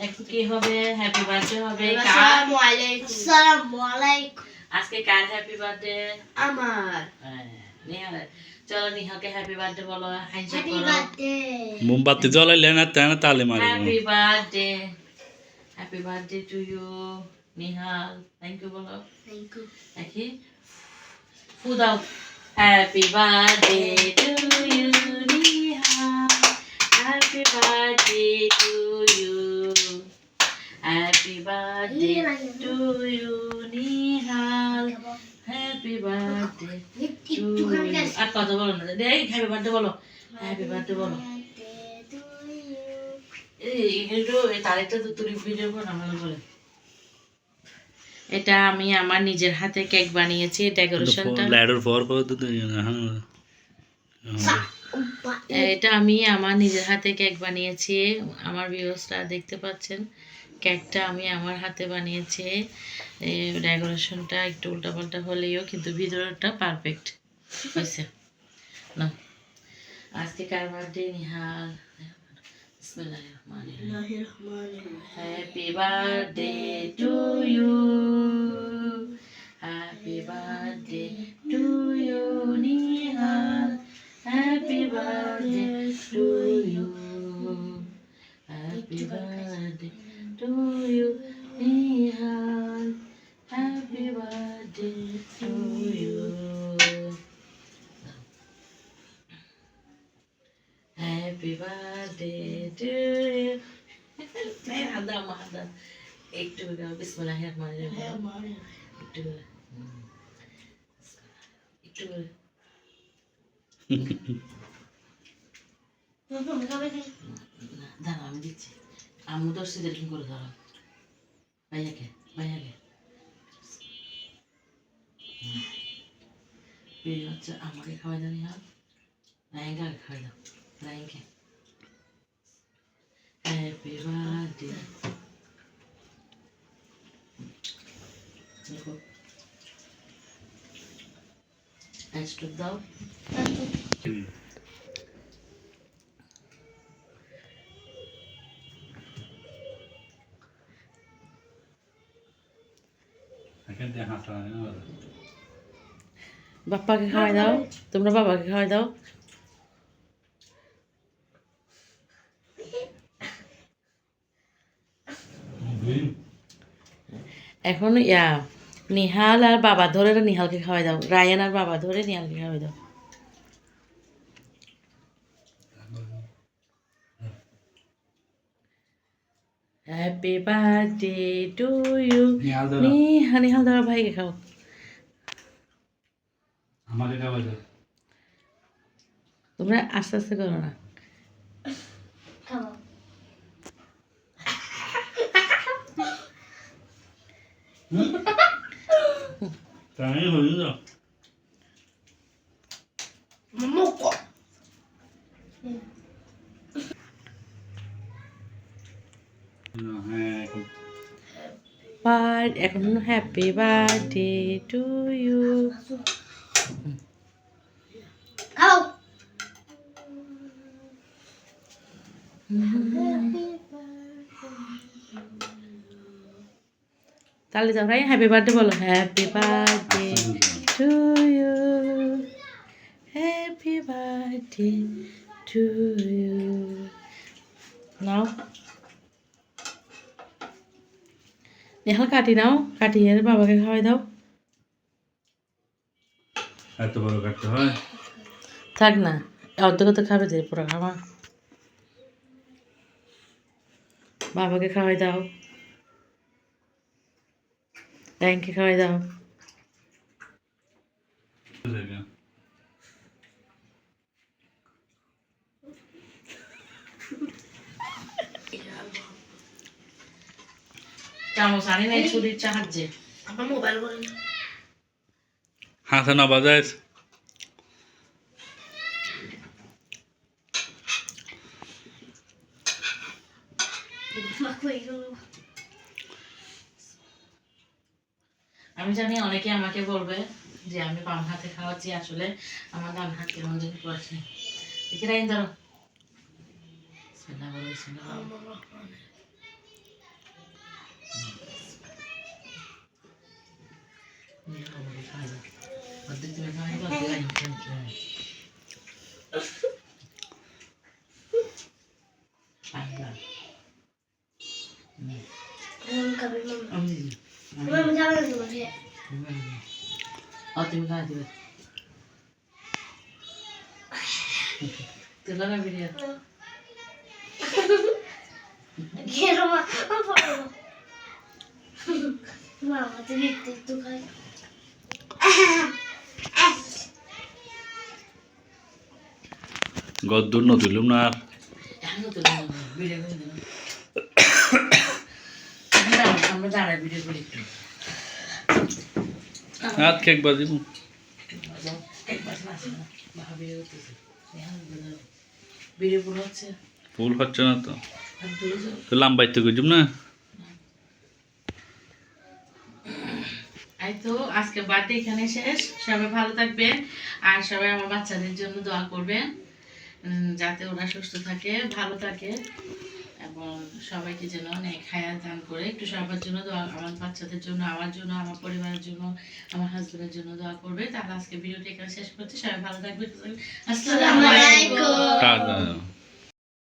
একটু কি হবে? হ্যাপি বার্থডে হবে। আসসালামু আলাইকুম। আজকে কার হ্যাপি বার্থডে? আমার। নিহাল, চলো নিহালকে হ্যাপি বার্থডে বলো। Happy birthday. মোমবাতি জ্বলাইলে না তাই না তালে মারবো। Happy birthday. Happy birthday to you Nihal. Thank you বলো। Thank you. দেখি ফু দাও। Happy birthday to you Nihal. Happy birthday to you. Happy birthday to you Nihal. Happy birthday to you. আর কথা বলো না, দেখ হ্যাপি বার্থডে বলো। হ্যাপি বার্থডে বলো। এটা আমি আমার নিজের হাতে কেক বানিয়েছি। ডেকোরেশনটা এটা আমি আমার নিজের হাতে কেক বানিয়েছি। আমার ভিউয়ার্সরা দেখতে পাচ্ছেন কেকটা আমি আমার হাতে বানিয়েছি। ডেকোরেশনটা একটু উল্টাপাল্টা হলেও কিন্তু ভিতরটা পারফেক্ট হয়েছে না। আজকে কার birthday? Nihal. Happy birthday to you. Happy birthday to you, Nihal. Happy birthday to you. Happy birthday to you, Nihal. Happy birthday to you. Happy birthday to you. একটু বিসমিল্লাহির রহমানির রহিম। একটু একটু দাঁড়া আমি দিচ্ছি। আম্মু তো সিদ্ধান্ত করে ধরো ভাইয়াকে ভাইয়াকে হচ্ছে আমাকে খাওয়াই দাও। নিহাল রায়ঙ্কাকে খাওয়াই দাও। রায়ঙ্কে হ্যাপি বার্থডে। দেখো আইসক্রিম দাও। বাপ্পাকে খাওয়াই দাও। তোমরা বাবাকে খাওয়াই দাও। এখন নিহাল আর বাবা ধরে নিহালকে খাওয়াই দাও। রায়ান আর বাবা ধরে নিহালকে খাওয়াই দাও। Happy birthday to you. Nihal ধরো ভাইকে খাও। তোমরা আস্তে আস্তে করো না। এখন হ্যাপি বার্থডে টু ইউ। তাহলে যাও ভাই হ্যাপি বার্থডে বলো। Happy birthday to you. Happy birthday to you. নাও নিহাল কাটি নাও। কাটিয়ে বাবাকে খাওয়াই দাও। এত বড় কাটতে হয়? থাক না, অর্ধেক তো খাবে যে পুরো খাওয়া। বাবাকে খাওয়াই দাও। রায়নকে খাওয়াই দাও। চামচ আনি নাই ছুরির সাহায্যে। আমার মোবাইল বলেন হাতে না বাজায়। আমি জানি অনেকে আমাকে বলবে যে আমি বাম হাতে খাওয়াচ্ছি, আসলে আমার ডান হাত কেমন জানি করছে। দেখি রাইন ধরো বিসমিল্লাহ বলো বিসমিল্লাহ অর্ধেক তুমি খাওয়াই বা রাইন আল্লাহ তুমি খাওয়া দিবে তুলো না ভিডিও গদ্দুর নতুলুম না আর এখনো তুলো না ভিডিও করে দিলাম আমরা দাঁড়ায় ভিডিও করি একটু হাত কেক বাজিব ভিডিও পুরো হচ্ছে ফুল হচ্ছে না তো আর দূরে যাও তো লাম্বাইতে গেছুম না এই তো আজকে বার্থডে এখানে শেষ সবাই ভালো থাকবেন আর সবাই আমার বাচ্চাদের জন্য দোয়া করবেন যাতে ওরা সুস্থ থাকে ভালো থাকে এবং সবাইকে যেন অনেক হায়াত দান করে একটু সবার জন্য দোয়া আমার বাচ্চাদের জন্য আমার পরিবারের জন্য আমার হাজবেন্ডের জন্য দোয়া করবে তাহলে আজকে ভিডিওটি এখানে শেষ করছি সবাই ভালো থাকবে আসসালামু আলাইকুম টাটা